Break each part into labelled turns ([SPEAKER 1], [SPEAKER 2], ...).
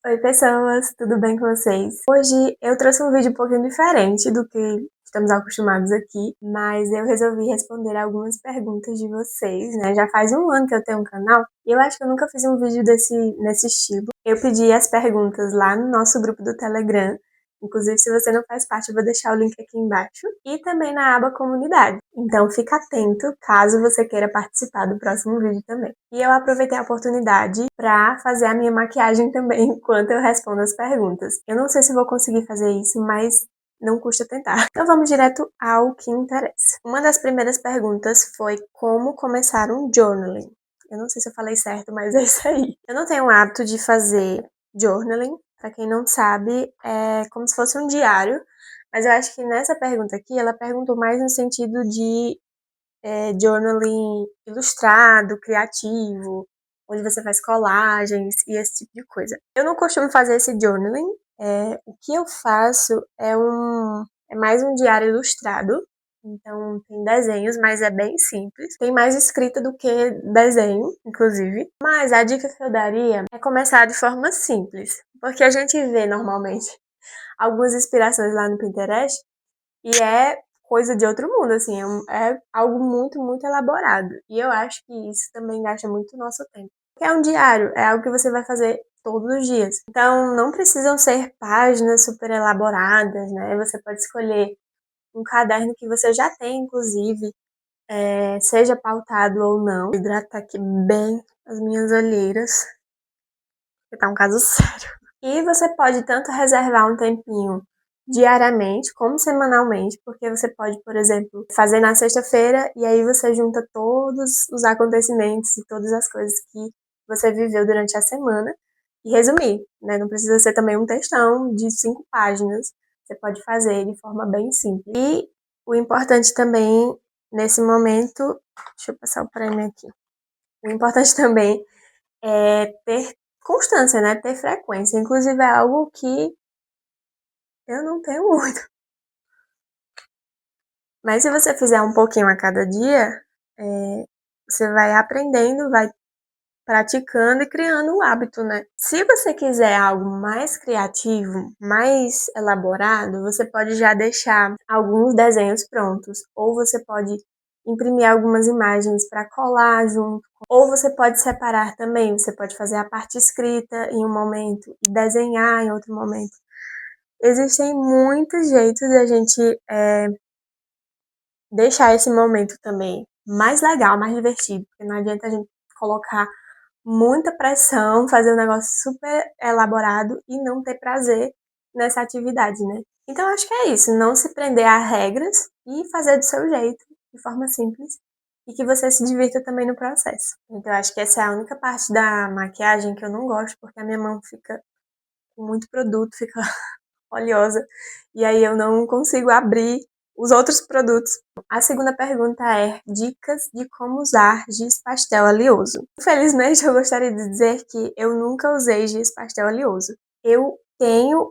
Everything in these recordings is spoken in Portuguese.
[SPEAKER 1] Oi, pessoas, tudo bem com vocês? Hoje eu trouxe um vídeo um pouquinho diferente do que estamos acostumados aqui, mas eu resolvi responder algumas perguntas de vocês, né? Já faz um ano que eu tenho um canal e eu acho que eu nunca fiz um vídeo nesse estilo. Eu pedi as perguntas lá no nosso grupo do Telegram. Inclusive, se você não faz parte, eu vou deixar o link aqui embaixo. E também na aba comunidade. Então, fica atento caso você queira participar do próximo vídeo também. E eu aproveitei a oportunidade para fazer a minha maquiagem também enquanto eu respondo as perguntas. Eu não sei se vou conseguir fazer isso, mas não custa tentar. Então vamos direto ao que interessa. Uma das primeiras perguntas foi como começar um journaling. Eu não sei se eu falei certo, mas é isso aí. Eu não tenho o hábito de fazer journaling. Para quem não sabe, é como se fosse um diário. Mas eu acho que nessa pergunta aqui, ela perguntou mais no sentido de journaling ilustrado, criativo, onde você faz colagens e esse tipo de coisa. Eu não costumo fazer esse journaling. O que eu faço é mais um diário ilustrado. Então tem desenhos, mas é bem simples. Tem mais escrita do que desenho, inclusive. Mas a dica que eu daria é começar de forma simples. Porque a gente vê normalmente algumas inspirações lá no Pinterest e é coisa de outro mundo, assim, é algo muito, muito elaborado. E eu acho que isso também gasta muito nosso tempo. Porque é um diário, é algo que você vai fazer todos os dias. Então, não precisam ser páginas super elaboradas, né? Você pode escolher um caderno que você já tem, inclusive, seja pautado ou não. Vou hidratar aqui bem as minhas olheiras, porque tá um caso sério. E você pode tanto reservar um tempinho diariamente como semanalmente, porque você pode, por exemplo, fazer na sexta-feira e aí você junta todos os acontecimentos e todas as coisas que você viveu durante a semana e resumir, né? Não precisa ser também um textão de 5 páginas. Você pode fazer de forma bem simples. E o importante também nesse momento, deixa eu passar o prêmio aqui. O importante também é ter constância, né? Ter frequência. Inclusive é algo que eu não tenho muito. Mas se você fizer um pouquinho a cada dia, você vai aprendendo, vai praticando e criando um hábito, né? Se você quiser algo mais criativo, mais elaborado, você pode já deixar alguns desenhos prontos. Ou você pode imprimir algumas imagens para colar junto. Ou você pode separar também. Você pode fazer a parte escrita em um momento e desenhar em outro momento. Existem muitos jeitos de a gente deixar esse momento também mais legal, mais divertido, porque não adianta a gente colocar muita pressão, fazer um negócio super elaborado e não ter prazer nessa atividade, né? Então eu acho que é isso, não se prender a regras e fazer do seu jeito, de forma simples, e que você se divirta também no processo. Então eu acho que essa é a única parte da maquiagem que eu não gosto, porque a minha mão fica com muito produto, fica oleosa, e aí eu não consigo abrir os outros produtos. A segunda pergunta é dicas de como usar giz pastel oleoso. Infelizmente, eu gostaria de dizer que eu nunca usei giz pastel oleoso. Eu tenho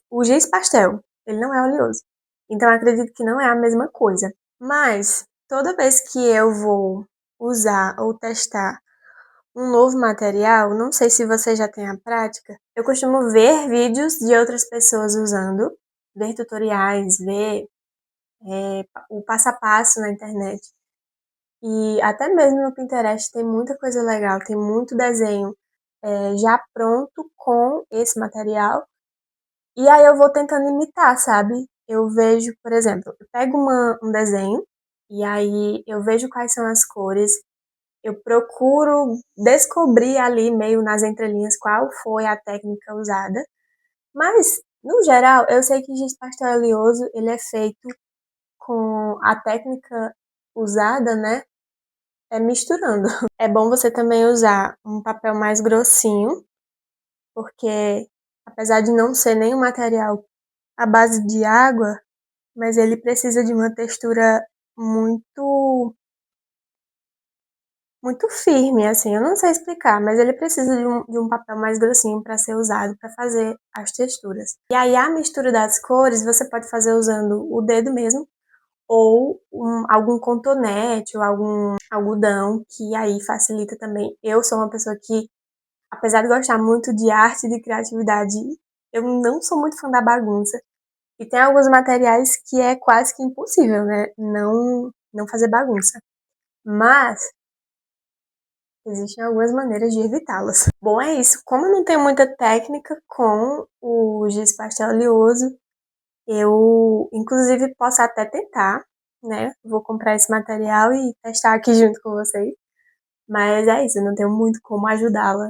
[SPEAKER 1] o giz pastel, ele não é oleoso. Então, eu acredito que não é a mesma coisa. Mas, toda vez que eu vou usar ou testar um novo material, não sei se você já tem a prática, eu costumo ver vídeos de outras pessoas usando, ver tutoriais, ver o passo a passo na internet. E até mesmo no Pinterest tem muita coisa legal, tem muito desenho já pronto com esse material. E aí eu vou tentando imitar, sabe? Eu vejo, por exemplo, eu pego um desenho e aí eu vejo quais são as cores, eu procuro descobrir ali, meio nas entrelinhas, qual foi a técnica usada. Mas, no geral, eu sei que giz pastel oleoso, ele é feito com a técnica usada, né? É misturando. É bom você também usar um papel mais grossinho, porque apesar de não ser nenhum material à base de água, mas ele precisa de uma textura muito muito firme, assim, eu não sei explicar, mas ele precisa de um papel mais grossinho para ser usado para fazer as texturas. E aí a mistura das cores você pode fazer usando o dedo mesmo, ou algum cotonete, ou algum algodão, que aí facilita também. Eu sou uma pessoa que Apesar de gostar muito de arte e de criatividade, eu não sou muito fã da bagunça. E tem alguns materiais que é quase que impossível, né? Não fazer bagunça. Mas existem algumas maneiras de evitá-las. Bom, é isso. Como eu não tenho muita técnica com o giz pastel oleoso, eu, inclusive, posso até tentar, né? Vou comprar esse material e testar aqui junto com vocês. Mas é isso, eu não tenho muito como ajudá-la,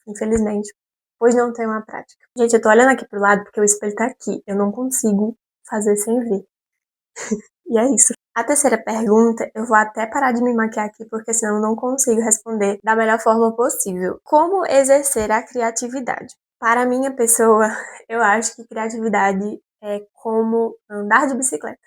[SPEAKER 1] infelizmente, pois não tenho uma prática. Gente, eu tô olhando aqui pro lado porque o espelho tá aqui. Eu não consigo fazer sem ver. E é isso. A terceira pergunta, eu vou até parar de me maquiar aqui, porque senão eu não consigo responder da melhor forma possível. Como exercer a criatividade? Para a minha pessoa, eu acho que criatividade é como andar de bicicleta.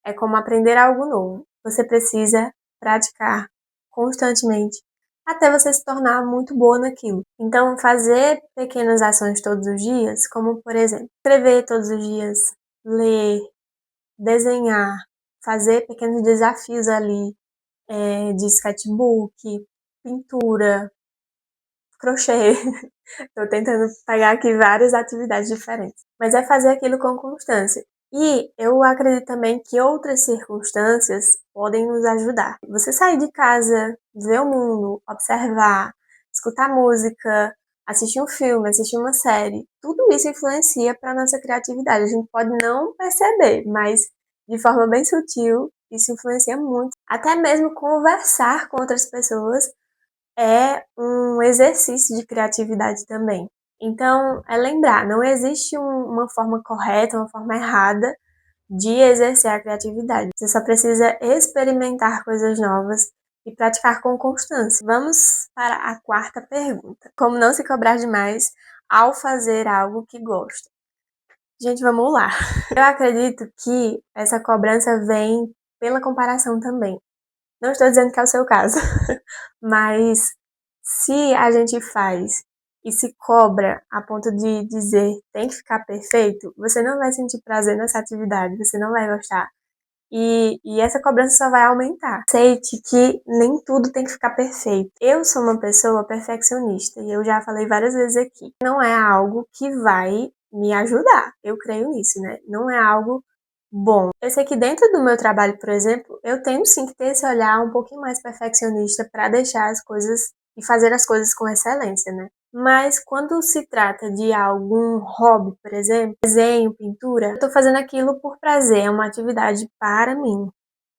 [SPEAKER 1] É como aprender algo novo. Você precisa praticar constantemente até você se tornar muito boa naquilo. Então, fazer pequenas ações todos os dias, como por exemplo, escrever todos os dias, ler, desenhar, fazer pequenos desafios ali, de sketchbook, pintura, crochê. Tô tentando pegar aqui várias atividades diferentes. Mas é fazer aquilo com constância. E eu acredito também que outras circunstâncias podem nos ajudar. Você sair de casa, ver o mundo, observar, escutar música, assistir um filme, assistir uma série, tudo isso influencia para nossa criatividade. A gente pode não perceber, mas de forma bem sutil, isso influencia muito. Até mesmo conversar com outras pessoas é um exercício de criatividade também. Então, é lembrar, não existe uma forma correta, uma forma errada de exercer a criatividade. Você só precisa experimentar coisas novas e praticar com constância. Vamos para a quarta pergunta. Como não se cobrar demais ao fazer algo que gosta? Gente, vamos lá. Eu acredito que essa cobrança vem pela comparação também. Não estou dizendo que é o seu caso, mas se a gente faz e se cobra a ponto de dizer tem que ficar perfeito, você não vai sentir prazer nessa atividade, você não vai gostar. E essa cobrança só vai aumentar. Aceite que nem tudo tem que ficar perfeito. Eu sou uma pessoa perfeccionista e eu já falei várias vezes aqui. Não é algo que vai me ajudar. Eu creio nisso, né? Não é algo bom. Eu sei que dentro do meu trabalho, por exemplo, eu tenho sim que ter esse olhar um pouquinho mais perfeccionista para deixar as coisas e fazer as coisas com excelência, né? Mas quando se trata de algum hobby, por exemplo, desenho, pintura, eu estou fazendo aquilo por prazer, é uma atividade para mim.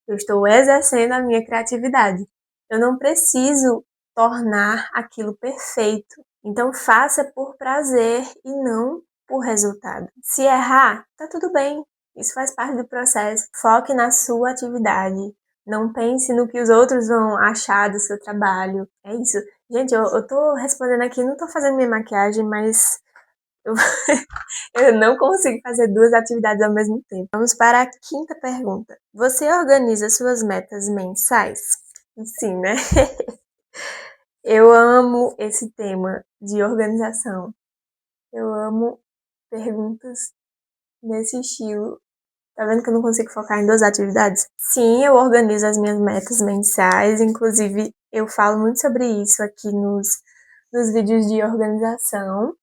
[SPEAKER 1] Eu estou exercendo a minha criatividade. Eu não preciso tornar aquilo perfeito. Então faça por prazer e não por resultado. Se errar, tá tudo bem. Isso faz parte do processo. Foque na sua atividade. Não pense no que os outros vão achar do seu trabalho. É isso. Gente, eu tô respondendo aqui, não tô fazendo minha maquiagem, mas eu, eu não consigo fazer duas atividades ao mesmo tempo. Vamos para a quinta pergunta. Você organiza suas metas mensais? Sim, né? Eu amo esse tema de organização. Eu amo perguntas nesse estilo. Tá vendo que eu não consigo focar em duas atividades? Sim, eu organizo as minhas metas mensais. Inclusive, eu falo muito sobre isso aqui nos vídeos de organização.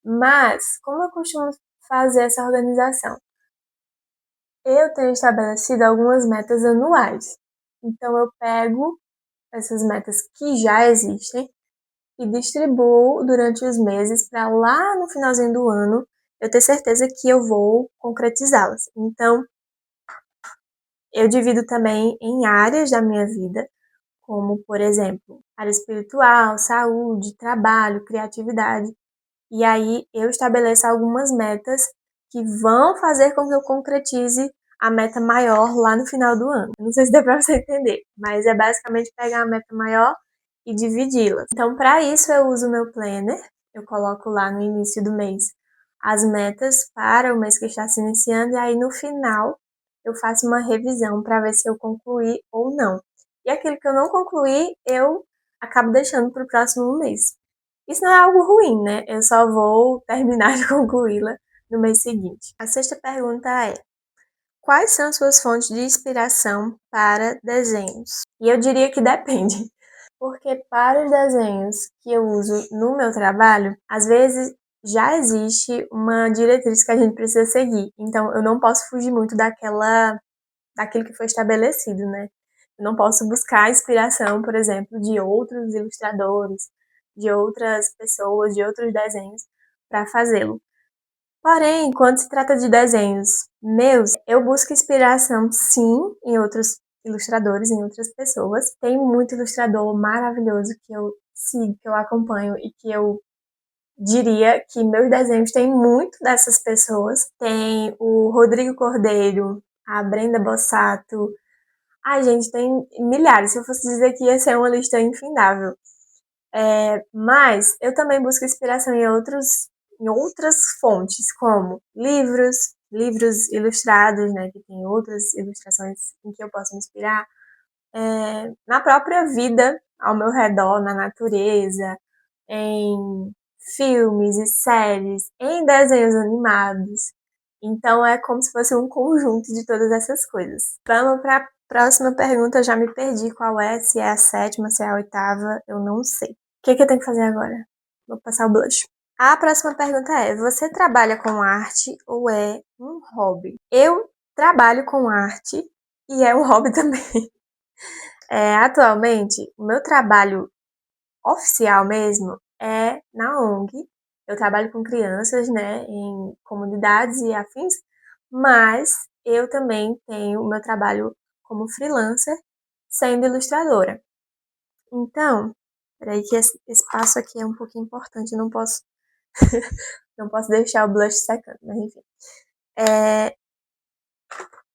[SPEAKER 1] Mas, como eu costumo fazer essa organização? Eu tenho estabelecido algumas metas anuais. Então, eu pego essas metas que já existem e distribuo durante os meses para lá no finalzinho do ano eu ter certeza que eu vou concretizá-las. Então, eu divido também em áreas da minha vida, como, por exemplo, área espiritual, saúde, trabalho, criatividade. E aí eu estabeleço algumas metas que vão fazer com que eu concretize a meta maior lá no final do ano. Não sei se deu para você entender, mas é basicamente pegar a meta maior e dividi-las. Então, para isso eu uso o meu planner. Eu coloco lá no início do mês as metas para o mês que está se iniciando e aí no final eu faço uma revisão para ver se eu concluí ou não. E aquilo que eu não concluí, eu acabo deixando para o próximo mês. Isso não é algo ruim, né? Eu só vou terminar de concluí-la no mês seguinte. A sexta pergunta é: quais são suas fontes de inspiração para desenhos? E eu diria que depende. Porque para os desenhos que eu uso no meu trabalho, às vezes já existe uma diretriz que a gente precisa seguir. Então eu não posso fugir muito daquilo que foi estabelecido, né? Eu não posso buscar inspiração, por exemplo, de outros ilustradores, de outras pessoas, de outros desenhos para fazê-lo. Porém, quando se trata de desenhos meus, eu busco inspiração sim em outros ilustradores, em outras pessoas. Tem muito ilustrador maravilhoso que eu sigo, que eu acompanho e que eu diria que meus desenhos têm muito dessas pessoas. Tem o Rodrigo Cordeiro, a Brenda Bossato. Ai, gente, tem milhares. Se eu fosse dizer que ia ser uma lista infindável. Mas eu também busco inspiração em outras fontes, como livros ilustrados, né, que tem outras ilustrações em que eu posso me inspirar, na própria vida ao meu redor, na natureza, em filmes e séries, em desenhos animados. Então é como se fosse um conjunto de todas essas coisas. Vamos para a próxima pergunta, eu já me perdi qual é, se é a sétima, se é a oitava, eu não sei. O que eu tenho que fazer agora? Vou passar o blush. A próxima pergunta é: você trabalha com arte ou é um hobby? Eu trabalho com arte e é um hobby também. Atualmente, o meu trabalho oficial mesmo é na ONG. Eu trabalho com crianças, né, em comunidades e afins, mas eu também tenho o meu trabalho como freelancer, sendo ilustradora. Então, peraí que esse passo aqui é um pouquinho importante, eu não posso deixar o blush secando, mas enfim.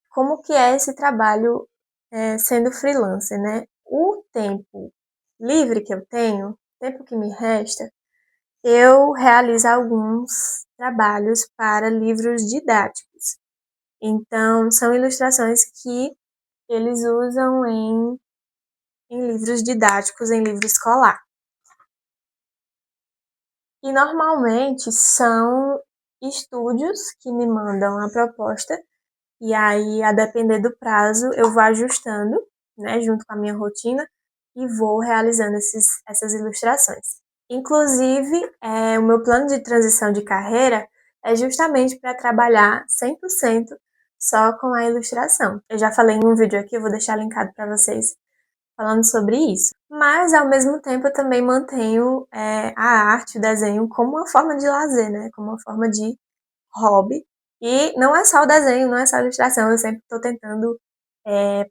[SPEAKER 1] Como que é esse trabalho sendo freelancer, né? O tempo livre que eu tenho, o tempo que me resta, eu realizo alguns trabalhos para livros didáticos. Então, são ilustrações que eles usam em livros didáticos, em livro escolar. E normalmente são estúdios que me mandam a proposta, e aí, a depender do prazo, eu vou ajustando, né, junto com a minha rotina, e vou realizando essas ilustrações. Inclusive, o meu plano de transição de carreira é justamente para trabalhar 100% só com a ilustração. Eu já falei em um vídeo aqui, eu vou deixar linkado para vocês falando sobre isso. Mas, ao mesmo tempo, eu também mantenho a arte, o desenho, como uma forma de lazer, né? Como uma forma de hobby. E não é só o desenho, não é só a ilustração, eu sempre estou tentando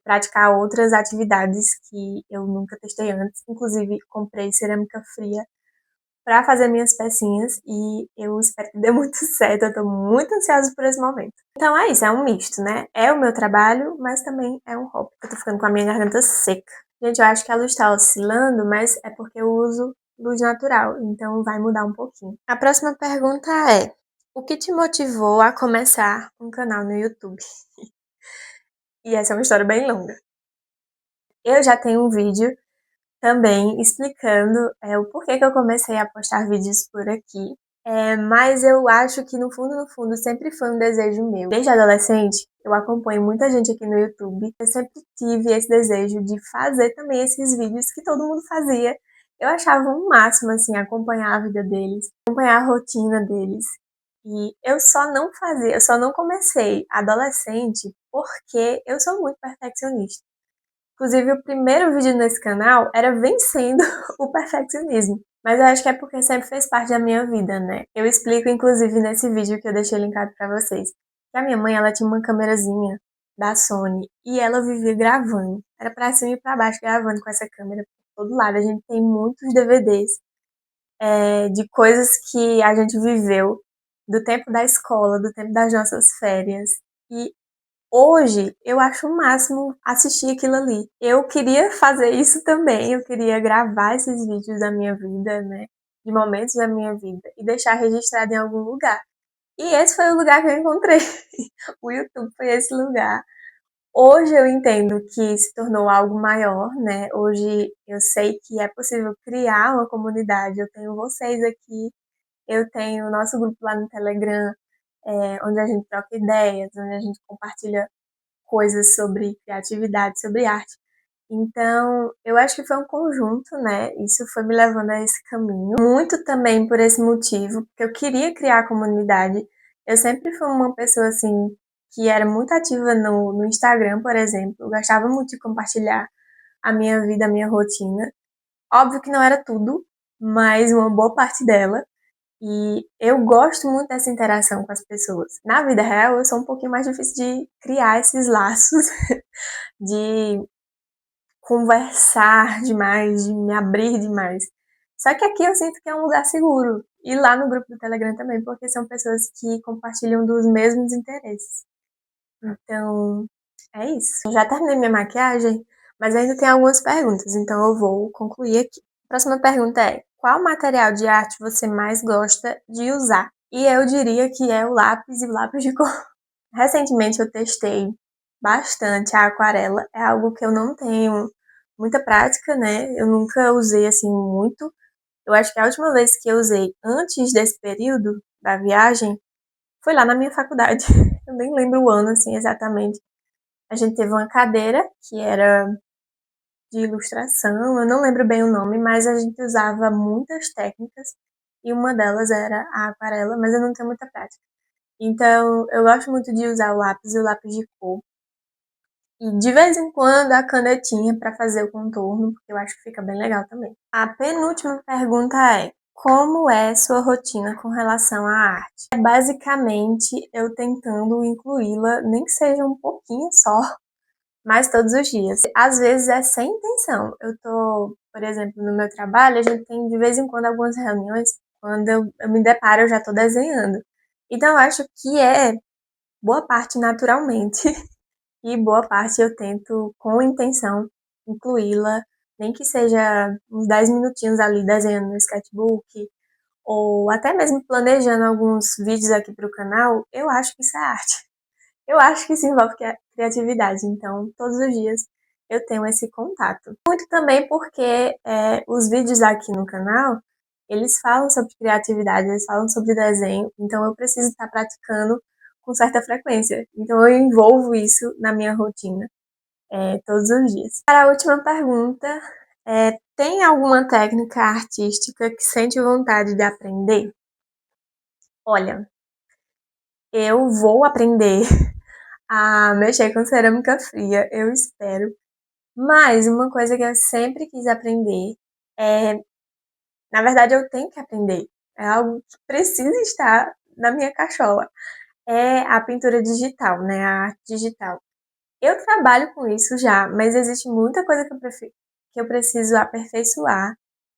[SPEAKER 1] praticar outras atividades que eu nunca testei antes. Inclusive, comprei cerâmica fria para fazer minhas pecinhas e eu espero que dê muito certo, eu estou muito ansiosa por esse momento. Então é isso, é um misto, né? É o meu trabalho, mas também é um hobby. Eu tô ficando com a minha garganta seca. Gente, eu acho que a luz tá oscilando, mas é porque eu uso luz natural, então vai mudar um pouquinho. A próxima pergunta é: o que te motivou a começar um canal no YouTube? E essa é uma história bem longa. Eu já tenho um vídeo também explicando o porquê que eu comecei a postar vídeos por aqui. Mas eu acho que no fundo, sempre foi um desejo meu. Desde adolescente, eu acompanho muita gente aqui no YouTube. Eu sempre tive esse desejo de fazer também esses vídeos que todo mundo fazia. Eu achava um máximo, assim, acompanhar a vida deles, acompanhar a rotina deles. E eu só não fazia, eu só não comecei adolescente porque eu sou muito perfeccionista. Inclusive, o primeiro vídeo nesse canal era vencendo o perfeccionismo. Mas eu acho que é porque sempre fez parte da minha vida, né? Eu explico, inclusive, nesse vídeo que eu deixei linkado pra vocês, que a minha mãe, ela tinha uma câmerazinha da Sony e ela vivia gravando. Era pra cima e pra baixo gravando com essa câmera por todo lado. A gente tem muitos DVDs de coisas que a gente viveu do tempo da escola, do tempo das nossas férias. E hoje, eu acho o máximo assistir aquilo ali. Eu queria fazer isso também, eu queria gravar esses vídeos da minha vida, né? De momentos da minha vida e deixar registrado em algum lugar. E esse foi o lugar que eu encontrei. O YouTube foi esse lugar. Hoje eu entendo que se tornou algo maior, né? Hoje eu sei que é possível criar uma comunidade. Eu tenho vocês aqui, eu tenho o nosso grupo lá no Telegram, onde a gente troca ideias, onde a gente compartilha coisas sobre criatividade, sobre arte. Então, eu acho que foi um conjunto, né? Isso foi me levando a esse caminho. Muito também por esse motivo, porque eu queria criar a comunidade. Eu sempre fui uma pessoa, assim, que era muito ativa no Instagram, por exemplo. Eu gostava muito de compartilhar a minha vida, a minha rotina. Óbvio que não era tudo, mas uma boa parte dela. E eu gosto muito dessa interação com as pessoas. Na vida real, eu sou um pouquinho mais difícil de criar esses laços, de conversar demais, de me abrir demais. Só que aqui eu sinto que é um lugar seguro. E lá no grupo do Telegram também, porque são pessoas que compartilham dos mesmos interesses. Então, é isso. Eu já terminei minha maquiagem, mas ainda tem algumas perguntas, então eu vou concluir aqui. A próxima pergunta é: qual material de arte você mais gosta de usar? E eu diria que é o lápis e o lápis de cor. Recentemente eu testei bastante a aquarela, é algo que eu não tenho muita prática, né? Eu nunca usei assim muito. Eu acho que a última vez que eu usei antes desse período da viagem foi lá na minha faculdade. Eu nem lembro o ano assim exatamente. A gente teve uma cadeira que era de ilustração, eu não lembro bem o nome, mas a gente usava muitas técnicas e uma delas era a aquarela, mas eu não tenho muita prática. Então, eu gosto muito de usar o lápis e o lápis de cor. E de vez em quando a canetinha para fazer o contorno, porque eu acho que fica bem legal também. A penúltima pergunta é: como é sua rotina com relação à arte? É basicamente eu tentando incluí-la, nem que seja um pouquinho só, mas todos os dias. Às vezes é sem intenção. Eu tô, por exemplo, no meu trabalho, a gente tem de vez em quando algumas reuniões, quando eu me deparo, eu já tô desenhando. Então eu acho que é boa parte naturalmente e boa parte eu tento com intenção incluí-la, nem que seja uns 10 minutinhos ali desenhando no sketchbook, ou até mesmo planejando alguns vídeos aqui para o canal, eu acho que isso é arte. Eu acho que isso envolve criatividade, então todos os dias eu tenho esse contato. Muito também porque os vídeos aqui no canal, eles falam sobre criatividade, eles falam sobre desenho, então eu preciso estar praticando com certa frequência. Então eu envolvo isso na minha rotina todos os dias. Para a última pergunta, tem alguma técnica artística que sente vontade de aprender? Olha, eu vou aprender a mexer com cerâmica fria, eu espero. Mas uma coisa que eu sempre quis aprender é, na verdade eu tenho que aprender, é algo que precisa estar na minha cachola, é a pintura digital, né, a arte digital. Eu trabalho com isso já, mas existe muita coisa que eu preciso aperfeiçoar.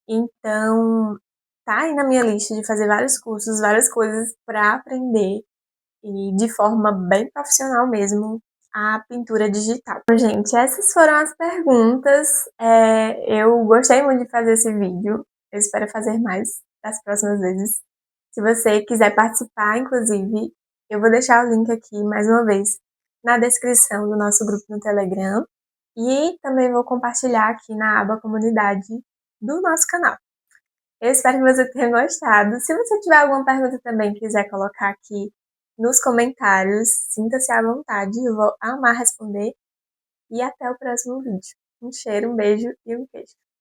[SPEAKER 1] Então, tá aí na minha lista de fazer vários cursos, várias coisas para aprender e de forma bem profissional mesmo a pintura digital. Bom, gente, essas foram as perguntas. Eu gostei muito de fazer esse vídeo. Eu espero fazer mais das próximas vezes. Se você quiser participar, inclusive, eu vou deixar o link aqui mais uma vez na descrição do nosso grupo no Telegram e também vou compartilhar aqui na aba comunidade do nosso canal. Eu espero que você tenha gostado. Se você tiver alguma pergunta também quiser colocar aqui nos comentários, sinta-se à vontade, eu vou amar responder. E até o próximo vídeo. Um cheiro, um beijo e um queijo.